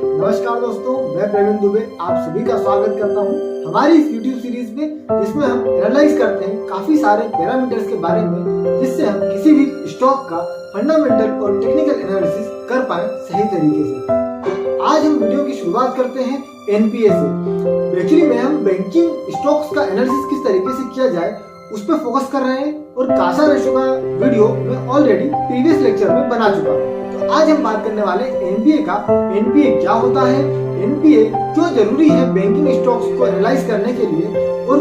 नमस्कार दोस्तों, मैं प्रवीण दुबे आप सभी का स्वागत करता हूं हमारी इस यूट्यूब सीरीज में, जिसमें हम एनालाइज करते हैं काफी सारे पैरामीटर्स के बारे में, जिससे हम किसी भी स्टॉक का फंडामेंटल और टेक्निकल एनालिसिस कर पाए सही तरीके से। तो आज हम वीडियो की शुरुआत करते हैं एनपीए से। एक्चुअली में हम बैंकिंग स्टॉक्स का एनालिसिस किस तरीके से किया जाए उस पर फोकस कर रहे हैं, और कासा रेशो का वीडियो मैं ऑलरेडी प्रीवियस लेक्चर में बना चुका हूँ। तो आज हम बात करने वाले एनपीए का। एनपीए क्या होता है, एनपीए क्यों जरूरी है बैंकिंग स्टॉक्स को एनालाइज करने के लिए, और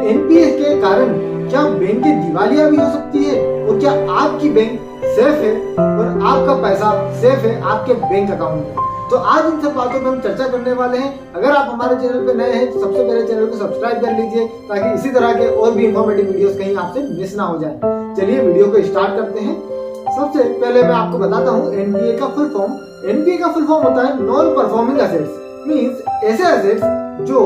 एनपीए के कारण क्या बैंक की दिवालिया भी हो सकती है, और क्या आपकी बैंक सेफ है और आपका पैसा सेफ है आपके बैंक अकाउंट में। तो आज इन सब बातों पर हम चर्चा करने वाले हैं। अगर आप हमारे चैनल पे नए हैं तो सबसे पहले चैनल को सब्सक्राइब कर लीजिए, ताकि इसी तरह के और भी इंफॉर्मेटिव वीडियोस कहीं आपसे मिस ना हो जाए। चलिए वीडियो को स्टार्ट करते हैं। सबसे पहले मैं आपको बताता हूँ एनपीए का फुल फॉर्म। एनपीए का फुल फॉर्म होता है नॉन परफॉर्मिंग एसेट्स। मींस ऐसे एसेट्स जो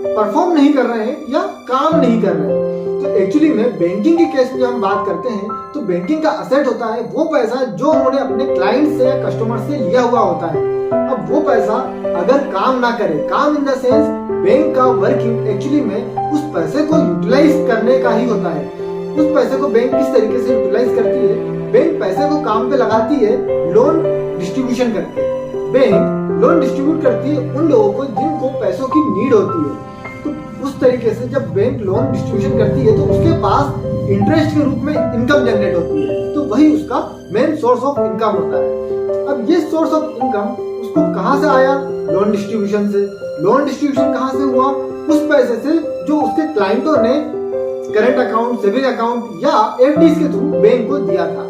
परफॉर्म नहीं कर रहे हैं या काम नहीं कर रहे हैं। तो एक्चुअली में बैंकिंग के केस में हम बात करते हैं तो बैंकिंग का असेट होता है वो पैसा जो उन्होंने अपने क्लाइंट से या कस्टमर से लिया हुआ होता है। अब वो पैसा अगर काम ना करे, काम इन द सेंस बैंक का वर्किंग एक्चुअली में उस पैसे को यूटिलाइज करने का ही होता है। उस पैसे को बैंक किस तरीके से यूटिलाइज करती है, बैंक पैसे को काम पे लगाती है लोन डिस्ट्रीब्यूशन करके। बैंक लोन डिस्ट्रीब्यूट करती है उन लोगों को जिनको पैसों की नीड होती है। तो उस तरीके से जब बैंक लोन डिस्ट्रीब्यूशन करती है तो उसके पास इंटरेस्ट के रूप में इनकम जनरेट होती है, तो वही उसका मेन सोर्स ऑफ इनकम होता है। अब ये सोर्स ऑफ इनकम उसको कहां से आया, लोन डिस्ट्रीब्यूशन से। लोन डिस्ट्रीब्यूशन कहां से हुआ, उस पैसे से जो उसके क्लाइंटों ने करंट अकाउंट, सेविंग अकाउंट या एफडीज के थ्रू बैंक को दिया था।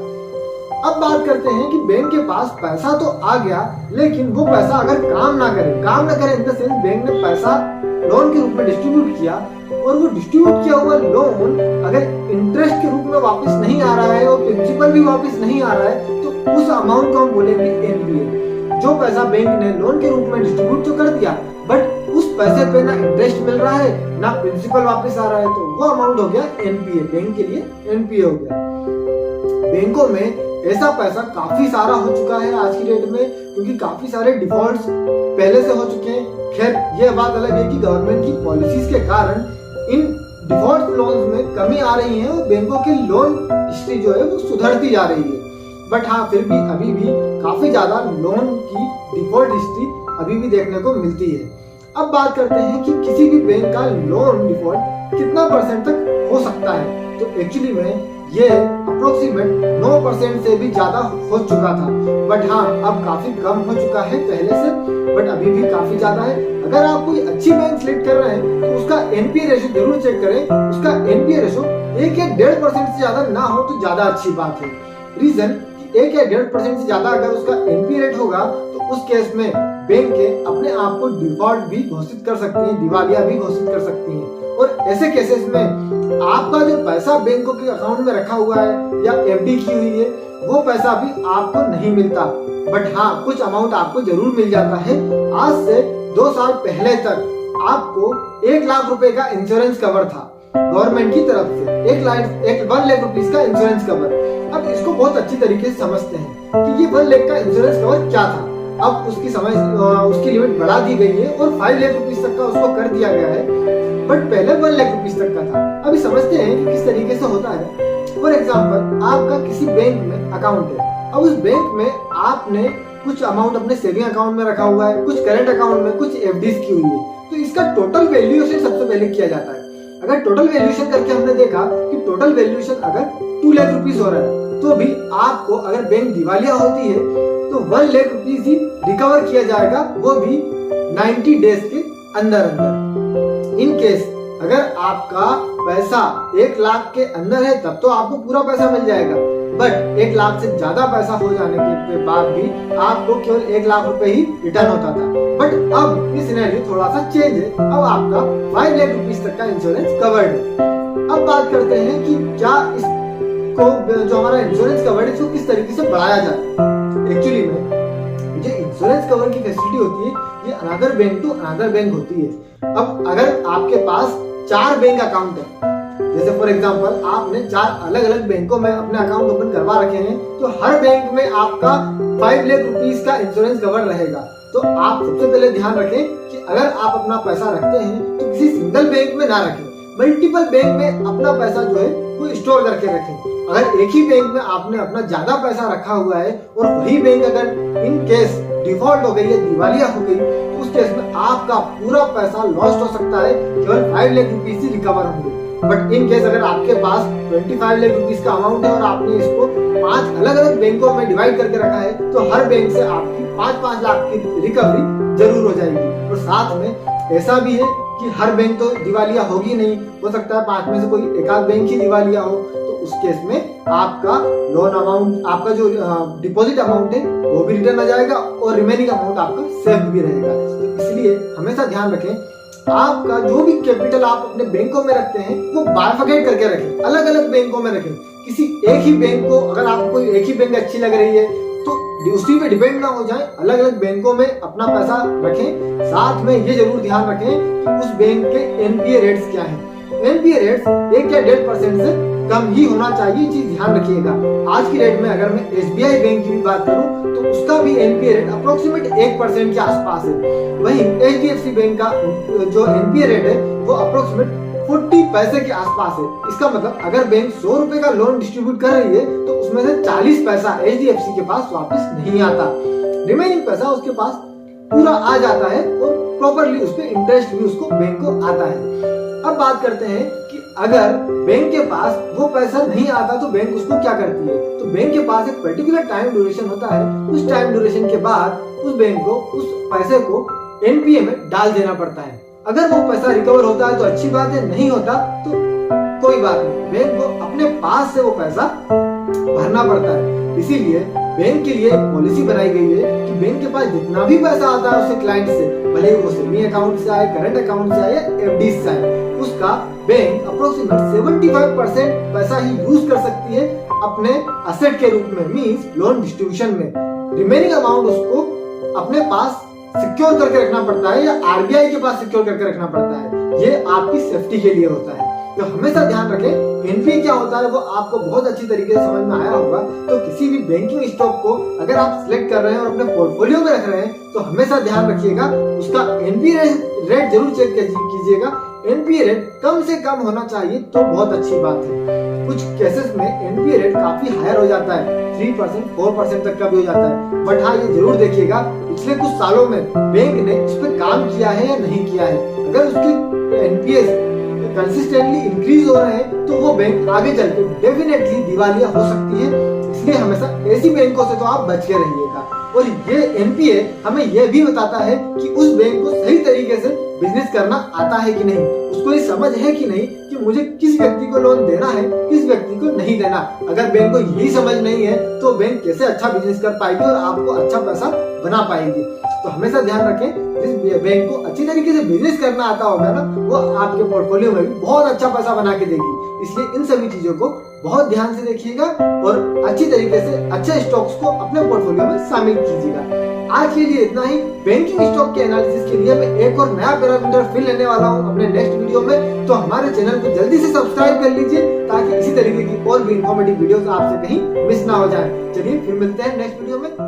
अब बात करते हैं कि बैंक के पास पैसा तो आ गया, लेकिन वो पैसा अगर काम ना करे इन द सेंस बैंक ने पैसा लोन के रूप में डिस्ट्रीब्यूट किया, और वो डिस्ट्रीब्यूट किया हुआ लोन अगर इंटरेस्ट के रूप में वापस नहीं आ रहा है और प्रिंसिपल भी वापस नहीं आ रहा है, तो उस अमाउंट को हम बोलेंगे एनपीए। जो पैसा बैंक ने लोन के रूप में डिस्ट्रीब्यूट तो कर दिया, बट उस पैसे पे ना इंटरेस्ट मिल रहा है ना प्रिंसिपल वापस आ रहा है, तो वो अमाउंट हो गया एनपीए। बैंक के लिए एनपीए हो गया। बैंकों में ऐसा पैसा काफी सारा हो चुका है आज की डेट में, क्योंकि काफी सारे डिफॉल्ट्स पहले से हो चुके हैं। खैर ये बात अलग है कि गवर्नमेंट की पॉलिसीज के कारण इन डिफॉल्ट लोन्स में कमी आ रही है और बैंकों की लोन हिस्ट्री जो है वो सुधरती जा रही है। बट हाँ, फिर भी अभी भी काफी ज्यादा लोन की डिफॉल्ट हिस्ट्री अभी भी देखने को मिलती है। अब बात करते हैं कि किसी भी बैंक का लोन डिफॉल्ट कितना परसेंट तक हो सकता है। तो एक्चुअली में ये अप्रोक्सीमेट 9% से भी ज्यादा हो चुका था, बट हाँ अब काफी कम हो चुका है पहले से, बट अभी भी काफी ज्यादा है। अगर आप कोई अच्छी बैंक सिलेक्ट कर रहे हैं तो उसका एनपीए रेशो जरूर चेक करें। उसका एनपीए रेशो 1 या 1.5% से ज्यादा ना हो तो ज्यादा अच्छी बात है। रीजन 1 या 1.5% से ज्यादा अगर उसका एनपीए रेट होगा तो उस केस में बैंक के अपने आप को डिफॉल्ट भी घोषित कर सकती हैं, दिवालिया भी घोषित कर सकती हैं। और ऐसे केसेस में आपका जो पैसा बैंकों के अकाउंट में रखा हुआ है या एफडी की हुई है, वो पैसा भी आपको नहीं मिलता, बट हाँ कुछ अमाउंट आपको जरूर मिल जाता है। आज से 2 साल पहले तक आपको 1 लाख रुपए का इंश्योरेंस कवर था गवर्नमेंट की तरफ से, 1 लाख रुपीस का इंश्योरेंस कवर। अब इसको बहुत अच्छी तरीके से समझते हैं कि ये 1 लाख का इंश्योरेंस कवर क्या था। अब उसकी लिमिट बढ़ा दी गई है और 5 लाख रुपीस तक का उसको कर दिया गया है, बट पहले 1 लाख रुपीस तक का था। अभी समझते हैं कि किस तरीके से होता है। फॉर एग्जाम्पल आपका किसी बैंक में अकाउंट है। अब उस बैंक में आपने कुछ अमाउंट अपने सेविंग अकाउंट में रखा हुआ है, कुछ करंट अकाउंट में, कुछ एफडीज की हुई है। तो इसका टोटल वैल्यूएशन सबसे पहले किया जाता है। अगर टोटल वैल्यूएशन करके हमने देखा कि टोटल वैल्यूएशन अगर 2 लाख रुपीस हो रहा है, तो भी आपको अगर बैंक दिवालिया होती है तो 1 लाख रुपीस ही रिकवर किया जाएगा, वो भी 90 डेज के अंदर। इन केस अगर आपका पैसा 1 लाख के अंदर है तब तो आपको पूरा पैसा मिल जाएगा, बट 1 लाख से ज्यादा पैसा हो जाने के बाद भी आपको केवल 1 लाख रुपए ही रिटर्न होता था। बट अब ये सिनेरियो थोड़ा सा चेंज है। अब आपका 5 लाख रुपीस तक का इंश्योरेंस कवर्ड है। अब बात करते हैं कि क्या इसको जो हमारा इंश्योरेंस कवर्ड है इसको किस तरीके से बढ़ाया जाए। एक्चुअली में जो इंश्योरेंस कवर की फैसिलिटी होती है ये another bank to another bank होती है। अब अगर आपके पास 4 बैंक अकाउंट है, जैसे फॉर एग्जांपल आपने 4 अलग अलग बैंकों में अपने अकाउंट ओपन करवा रखे हैं, तो हर बैंक में आपका 5 लाख रुपीस का इंश्योरेंस कवर रहेगा। तो आप सबसे पहले ध्यान रखें कि अगर आप अपना पैसा रखते हैं तो किसी सिंगल बैंक में ना रखें, मल्टीपल बैंक में अपना पैसा जो है वो स्टोर करके रखें। अगर एक ही बैंक में आपने अपना ज्यादा पैसा रखा हुआ है और वही बैंक अगर इन केस डिफॉल्ट हो गई या दिवालिया हो गई तो उस केस में आपका पूरा पैसा लॉस्ट हो सकता है, केवल 5 लाख रुपीज ही रिकवर होंगे। बट इन केस अगर आपके पास 25 लाख रुपीज का अमाउंट है और आपने इसको 5 अलग अलग बैंकों में डिवाइड करके रखा है तो हर बैंक से आपकी 5-5 लाख की रिकवरी जरूर हो जाएगी। और साथ में ऐसा भी है कि हर बैंक तो दिवालिया होगी नहीं, हो सकता है 5 में से कोई एक आध बैंक ही दिवालिया हो, तो उस केस में आपका लोन अमाउंट, आपका जो डिपॉजिट अमाउंट है वो भी रिटर्न आ जाएगा और रिमेनिंग अमाउंट आपका सेफ भी रहेगा। तो इसलिए हमेशा ध्यान रखें, आपका जो भी कैपिटल आप अपने बैंकों में रखते हैं वो बाइफरकेट करके रखें, अलग अलग बैंकों में रखें। किसी एक ही बैंक को, अगर आपको एक ही बैंक अच्छी लग रही है तो उसी पे डिपेंड ना हो जाए, अलग अलग बैंकों में अपना पैसा रखें। साथ में ये जरूर ध्यान रखें कि उस बैंक के एनपीए रेट्स क्या हैं। एनपीए रेट्स 1 या 1.5% से कम ही होना चाहिए, चीज ध्यान रखिएगा। आज की डेट में अगर मैं एसबीआई बैंक की भी बात करूं तो उसका भी एनपीए रेट अप्रोक्सीमेट 1% के आसपास है। वहीं एचडीएफसी बैंक का जो एनपीए रेट है वो अप्रोक्सीमेट 40 पैसे के आसपास है। इसका मतलब अगर बैंक 100 रुपए का लोन डिस्ट्रीब्यूट कर रही है तो उसमें से 40 पैसा एचडीएफसी के पास वापस नहीं आता, रिमेनिंग पैसा उसके पास पूरा आ जाता है और प्रॉपरली उस पर इंटरेस्ट भी उसको बैंक को आता है। अब बात करते हैं कि अगर बैंक के पास वो पैसा नहीं आता तो बैंक उसको क्या करती है। तो बैंक के पास एक पर्टिकुलर टाइम ड्यूरेशन होता है, उस टाइम ड्यूरेशन के बाद उस बैंक को उस पैसे को एनपीए में डाल देना पड़ता है। अगर वो पैसा रिकवर होता है तो अच्छी बात है, नहीं होता तो कोई बात नहीं, बैंक को अपने पास से वो पैसा भरना पड़ता है। इसीलिए बैंक के लिए पॉलिसी बनाई गई है कि बैंक के पास जितना भी पैसा आता है उससे क्लाइंट से, भले वो सेविंग अकाउंट से आए, करंट अकाउंट से आए या एफडी से आए, उसका बैंक अप्रोक्सीमेट 75% पैसा ही यूज कर सकती है अपने असेट के रूप में, मींस लोन डिस्ट्रीब्यूशन में। रिमेनिंग अमाउंट उसको अपने पास सिक्योर करके रखना पड़ता है या आरबीआई के पास सिक्योर करके रखना पड़ता है। ये आपकी सेफ्टी के लिए होता है। तो हमेशा ध्यान रखें एनपीए क्या होता है वो आपको बहुत अच्छी तरीके से समझ में आया होगा। तो किसी भी बैंकिंग स्टॉक को अगर आप सिलेक्ट कर रहे हैं और अपने पोर्टफोलियो में रख रहे हैं तो हमेशा ध्यान रखिएगा उसका एनपीए रेट जरूर चेक कीजिएगा। एनपीए रेट कम से कम होना चाहिए तो बहुत अच्छी बात है। कुछ केसेस में एनपीए रेट काफी हायर हो जाता है, 3%, 4% तक का भी हो जाता है। बट हाँ ये जरूर देखिएगा पिछले कुछ सालों में बैंक ने इस पर काम किया है या नहीं किया है। अगर उसकी एनपीए कंसिस्टेंटली इंक्रीज हो रहे हैं तो वो बैंक आगे चल के डेफिनेटली दिवालिया हो सकती है। इसलिए हमेशा ऐसी बैंकों से तो आप बच के रहिएगा। और ये एनपीए हमें यह भी बताता है कि उस बैंक को सही तरीके से बिजनेस करना आता है कि नहीं, उसको ये समझ है कि नहीं कि मुझे किस व्यक्ति को लोन देना है, किस व्यक्ति को नहीं देना। अगर बैंक को यही समझ नहीं है तो बैंक कैसे अच्छा बिजनेस कर पाएगी और आपको अच्छा पैसा बना पाएगी। तो हमेशा ध्यान रखें जिस बैंक को अच्छी तरीके से बिजनेस करना आता होगा ना वो आपके पोर्टफोलियो में भी बहुत अच्छा पैसा बना के देगी। इसलिए इन सभी चीजों को बहुत ध्यान से देखिएगा और अच्छी तरीके से अच्छे स्टॉक्स को अपने पोर्टफोलियो में शामिल कीजिएगा। आज के लिए इतना ही। बैंकिंग स्टॉक के एनालिसिस के लिए मैं एक और नया पैरामीटर फिल लेने वाला हूं अपने नेक्स्ट वीडियो में, तो हमारे चैनल को जल्दी से सब्सक्राइब कर लीजिए ताकि इसी तरीके की और भी इंफॉर्मेटिव वीडियोस आपसे कहीं मिस ना हो जाए। चलिए फिर मिलते हैं नेक्स्ट वीडियो में।